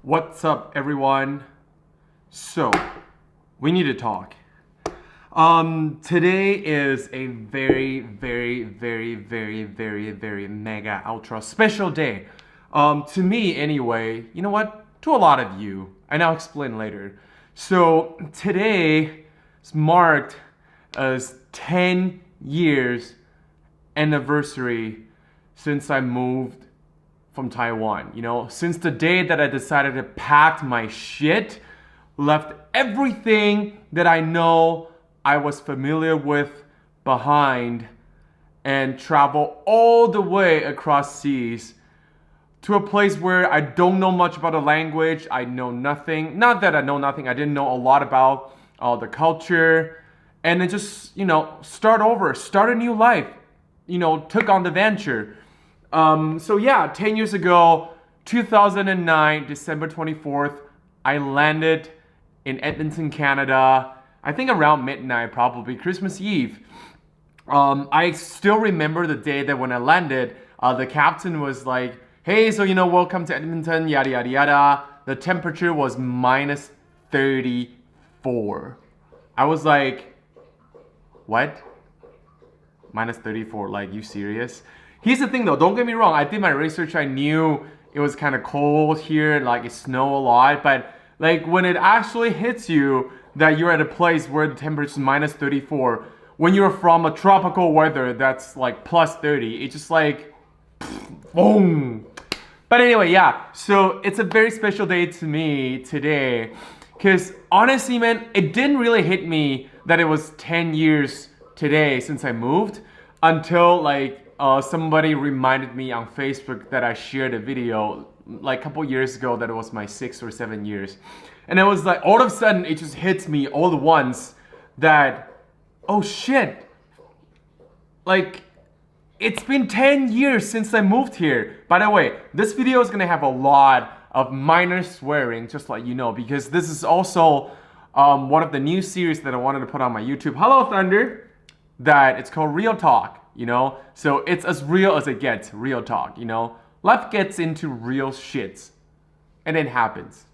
What's up, everyone? So, we need to talk. Today is a very mega ultra special day. To me anyway, you know what? To a lot of you. And I'll explain later. So, today is marked as 10 years anniversary since I moved from Taiwan. You know, since the day that I decided to pack my shit, left everything that I know I was familiar with behind, and travel all the way across seas to a place where I don't know much about the language. I know nothing. Not that I know nothing. I didn't know a lot about the culture. And then just, start over, start a new life. Took on the venture. So yeah, 10 years ago, 2009, December 24th, I landed in Edmonton, Canada. I think around midnight, probably Christmas Eve. I still remember the day that when I landed, the captain was like, hey, so welcome to Edmonton, yada yada yada. The temperature was minus 34. I was like, what? Minus 34, like, you serious? Here's the thing though, don't get me wrong, I did my research, I knew it was kind of cold here, like it snowed a lot, but like when it actually hits you that you're at a place where the temperature is minus 34, when you're from a tropical weather that's like plus 30, it's just like, boom. But anyway, yeah, so it's a very special day to me today, because honestly, man, it didn't really hit me that it was 10 years today since I moved until like somebody reminded me on Facebook that I shared a video like a couple years ago that it was my 6 or 7 years. And it was like all of a sudden it just hits me all at once that, oh shit, like it's been 10 years since I moved here. By the way, this video is gonna have a lot of minor swearing, just like because this is also one of the new series that I wanted to put on my YouTube. Hello Thunder! That it's called RealTalk, so it's as real as it gets, real talk, life gets into real shits and it happens,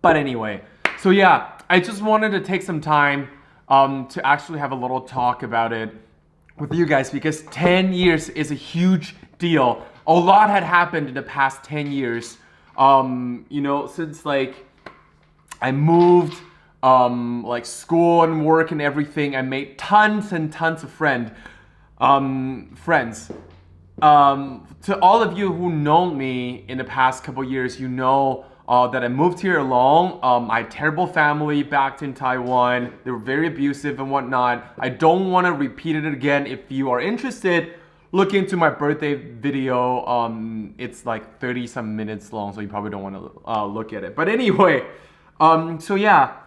but anyway, so yeah, I just wanted to take some time to actually have a little talk about it with you guys, because 10 years is a huge deal. A lot had happened in the past 10 years, since like I moved, like school and work and everything. I made tons and tons of friends. To all of you who know me in the past couple years, that I moved here alone. I had terrible family back in Taiwan. They were very abusive and whatnot. I don't want to repeat it again. If you are interested, look into my birthday video. It's like 30 some minutes long, so you probably don't want to look at it. But anyway, so yeah.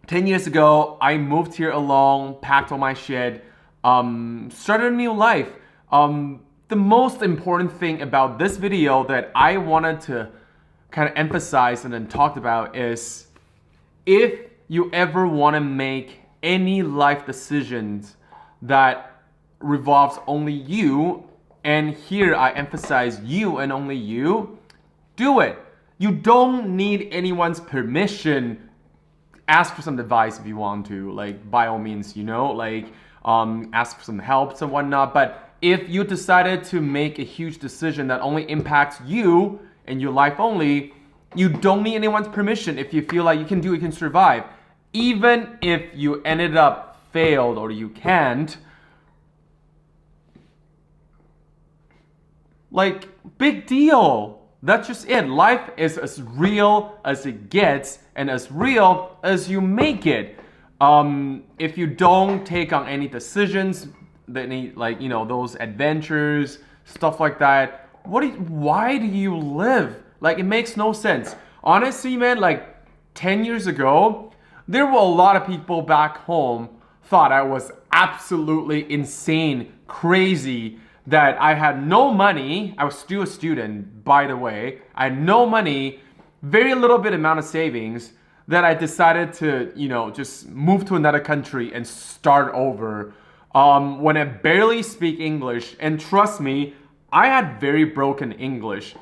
10 years ago, I moved here alone, packed all my shit, started a new life. The most important thing about this video that I wanted to kind of emphasize and then talked about is, if you ever want to make any life decisions that revolves only you, and here I emphasize you and only you, do it. You don't need anyone's permission. Ask for some advice if you want to, like, by all means, ask for some help and whatnot. But if you decided to make a huge decision that only impacts you and your life only, you don't need anyone's permission. If you feel like you can do it, you can survive. Even if you ended up failed or you can't, like, big deal. That's just it. Life is as real as it gets and as real as you make it. If you don't take on any decisions, those adventures, stuff like that, why do you live? Like, it makes no sense. Honestly, man, like 10 years ago, there were a lot of people back home thought I was absolutely insane, crazy, that I had no money. I was still a student, by the way. I had no money, very little bit amount of savings, that I decided to, just move to another country and start over. When I barely speak English, and trust me, I had very broken English.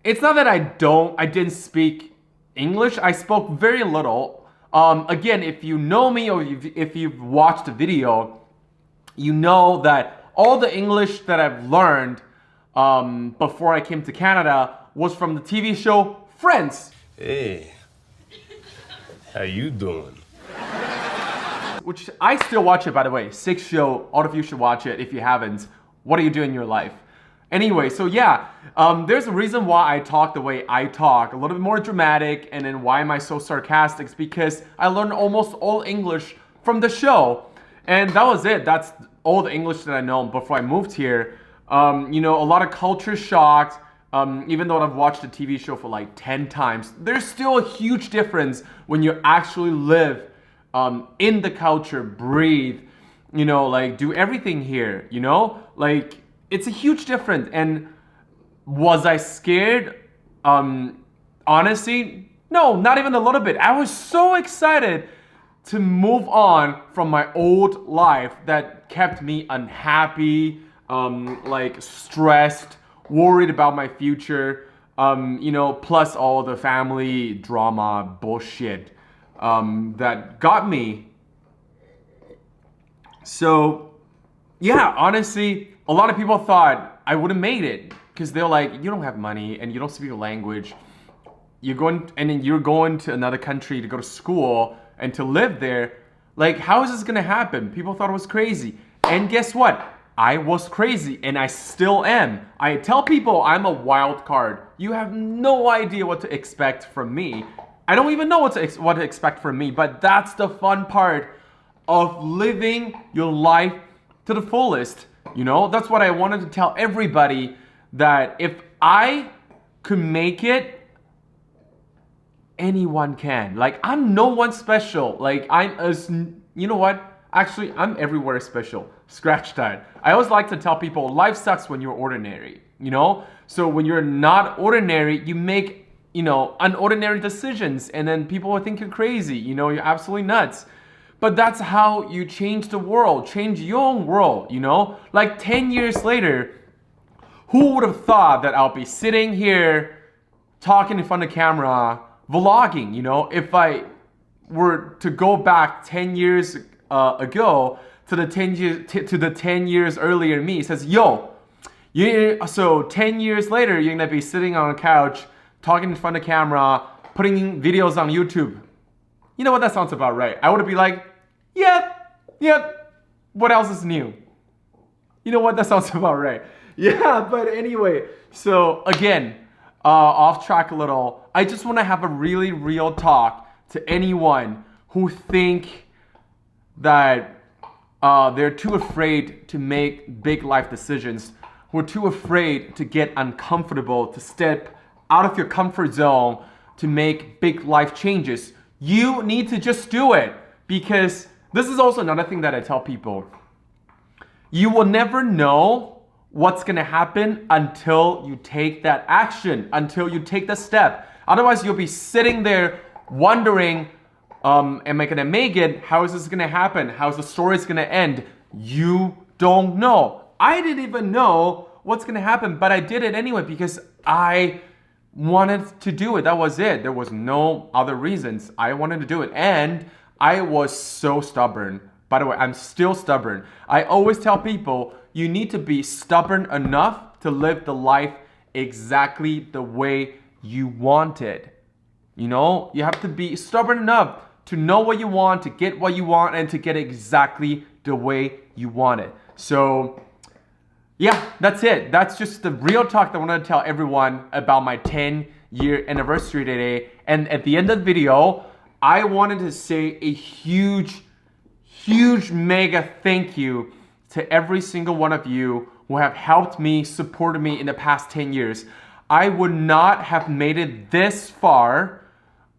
It's not that I didn't speak English. I spoke very little. Again, if you know me or if you've watched the video, you know that all the English that I've learned before I came to Canada was from the TV show Friends. Hey, how you doing? Which I still watch it, by the way. Sick show. All of you should watch it if you haven't. What are you doing in your life? Anyway, so yeah, there's a reason why I talk the way I talk, a little bit more dramatic, and then why am I so sarcastic? It's because I learned almost all English from the show, and that was it. That's all the English that I know before I moved here. You know, a lot of culture shocked. Even though I've watched the TV show for like 10 times, there's still a huge difference when you actually live in the culture, breathe, you know, like do everything here, you know, like it's a huge difference. And was I scared? Honestly, no, not even a little bit. I was so excited to move on from my old life that kept me unhappy, like stressed, worried about my future, you know, plus all the family drama bullshit that got me. So yeah, honestly, a lot of people thought I would have made it because they're like, you don't have money and you don't speak a language. You're going to another country to go to school and to live there. Like, how is this gonna happen? People thought it was crazy. And guess what? I was crazy and I still am. I tell people I'm a wild card. You have no idea what to expect from me. I don't even know what to expect from me, but that's the fun part of living your life to the fullest. You know, that's what I wanted to tell everybody, that if I could make it, anyone can. Like, I'm no one special. Like, you know what? Actually, I'm everywhere special. Scratch that. I always like to tell people life sucks when you're ordinary, you know? So when you're not ordinary, you make, you know, unordinary decisions, and then people will think you're crazy, you know, you're absolutely nuts. But that's how you change the world, change your own world, you know? Like 10 years later, who would have thought that I'll be sitting here talking in front of the camera, vlogging, you know? If I were to go back 10 years ago to the 10 years earlier me, says, yo, so 10 years later, you're gonna be sitting on a couch, talking in front of the camera, putting videos on YouTube. You know what, that sounds about right. I would be like, yep, what else is new? You know what, that sounds about right. Yeah, but anyway, so again, off track a little. I just want to have a really real talk to anyone who think that they're too afraid to make big life decisions, who are too afraid to get uncomfortable, to step out of your comfort zone, to make big life changes. You need to just do it, because this is also another thing that I tell people. You will never know what's gonna happen until you take that action, until you take the step. Otherwise, you'll be sitting there wondering, am I gonna make it? How is this gonna happen? How's the story gonna end? You don't know. I didn't even know what's gonna happen, but I did it anyway because I wanted to do it. That was it. There was no other reasons. I wanted to do it, and I was so stubborn. By the way, I'm still stubborn. I always tell people, you need to be stubborn enough to live the life exactly the way you want it. You know, you have to be stubborn enough to know what you want, to get what you want, and to get exactly the way you want it. So yeah, that's it. That's just the real talk that I want to tell everyone about my 10-year anniversary today. And at the end of the video, I wanted to say a huge mega thank you to every single one of you who have helped me, supported me in the past 10 years. I would not have made it this far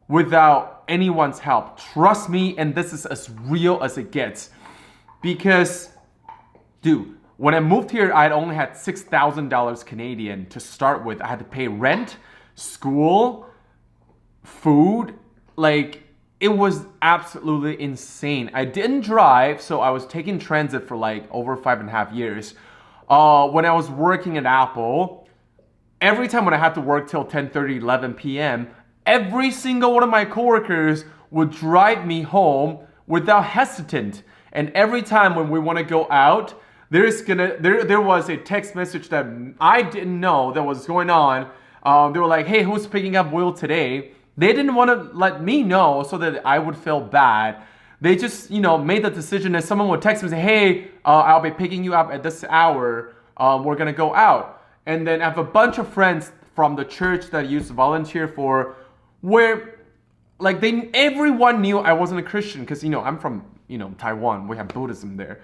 without anyone's help. Trust me, and this is as real as it gets. Because, dude, when I moved here, I had only had $6,000 Canadian to start with. I had to pay rent, school, food, like, it was absolutely insane. I didn't drive, so I was taking transit for like over 5.5 years. When I was working at Apple, every time when I had to work till 10:30, 11 p.m., every single one of my coworkers would drive me home without hesitant. And every time when we want to go out, there was a text message that I didn't know that was going on. They were like, hey, who's picking up Will today? They didn't want to let me know so that I would feel bad. They just, made the decision that someone would text me and say, hey, I'll be picking you up at this hour. We're going to go out. And then I have a bunch of friends from the church that I used to volunteer for where like everyone knew I wasn't a Christian because, I'm from, Taiwan. We have Buddhism there.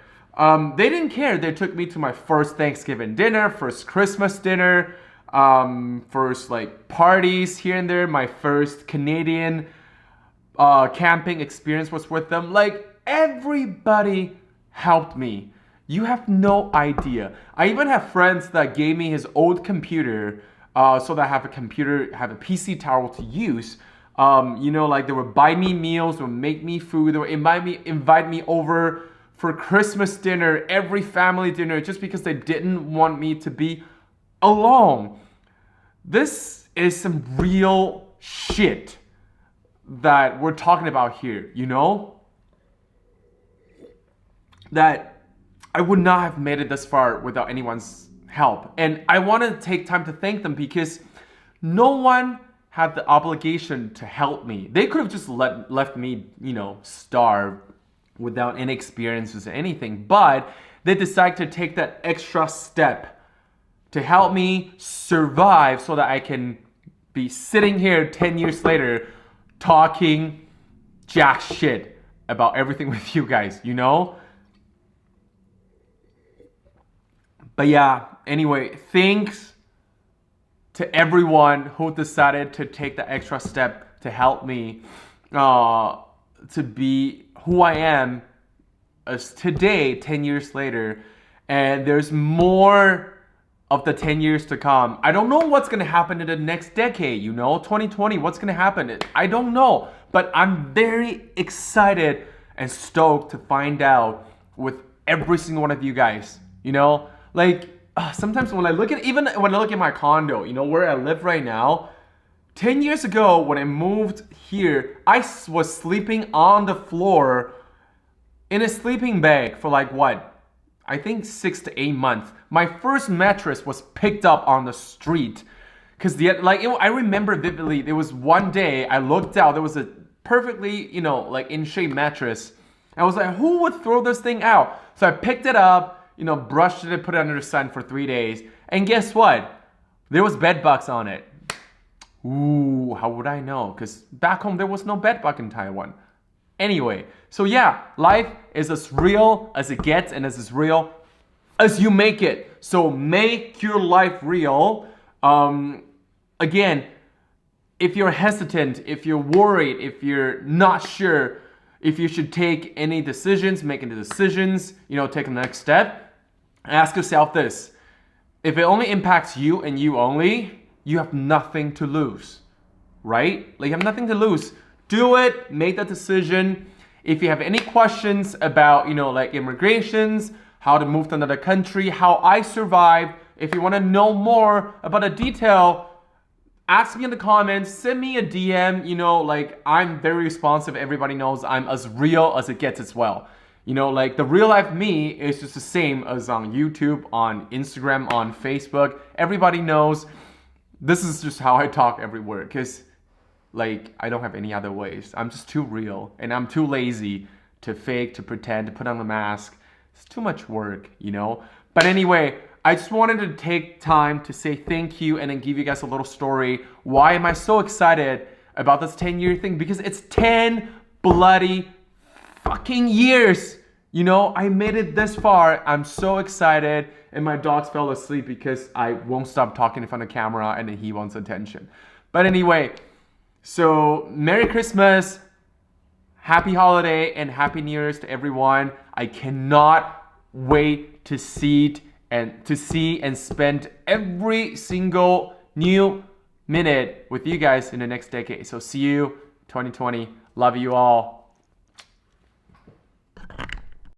They didn't care. They took me to my first Thanksgiving dinner, first Christmas dinner, first like parties here and there. My first Canadian camping experience was with them. Like everybody helped me. You have no idea. I even have friends that gave me his old computer so that I have a PC tower to use. Like they would buy me meals, they would make me food, they would invite me over for Christmas dinner, every family dinner, just because they didn't want me to be alone. This is some real shit that we're talking about here, That I would not have made it this far without anyone's help. And I want to take time to thank them because no one had the obligation to help me. They could have just left me, starve without any experiences or anything. But they decided to take that extra step to help me survive so that I can be sitting here 10 years later talking jack shit about everything with you guys, But yeah, anyway, thanks to everyone who decided to take the extra step to help me to be who I am as today, 10 years later. And there's more of the 10 years to come. I don't know what's going to happen in the next decade, 2020, what's going to happen? I don't know. But I'm very excited and stoked to find out with every single one of you guys, sometimes when I look at my condo, where I live right now, 10 years ago when I moved here, I was sleeping on the floor in a sleeping bag for I think 6 to 8 months. My first mattress was picked up on the street because I remember vividly, there was one day I looked out, there was a perfectly, in shape mattress. I was like, who would throw this thing out? So I picked it up, brushed it and put it under the sun for 3 days. And guess what? There was bed bugs on it. Ooh, how would I know? Because back home there was no bed bug in Taiwan. Anyway, so yeah, life is as real as it gets and as real as you make it. So make your life real. Again, if you're hesitant, if you're worried, if you're not sure if you should take any decisions, take the next step, ask yourself this. If it only impacts you and you only, you have nothing to lose, right? You have nothing to lose. Do it, make that decision. If you have any questions about, immigrations, how to move to another country, how I survived, if you want to know more about a detail, ask me in the comments, send me a DM, I'm very responsive. Everybody knows I'm as real as it gets as well. The real life me is just the same as on YouTube, on Instagram, on Facebook. Everybody knows this is just how I talk everywhere because I don't have any other ways. I'm just too real and I'm too lazy to fake, to pretend, to put on a mask. It's too much work, But anyway, I just wanted to take time to say thank you and then give you guys a little story. Why am I so excited about this 10-year thing? Because it's 10 bloody fucking years. I made it this far. I'm so excited. And my dogs fell asleep because I won't stop talking in front of camera and then he wants attention. But anyway, so Merry Christmas, Happy Holiday, and Happy New Year's to everyone. I cannot wait to see and spend every single new minute with you guys in the next decade. So see you 2020. Love you all.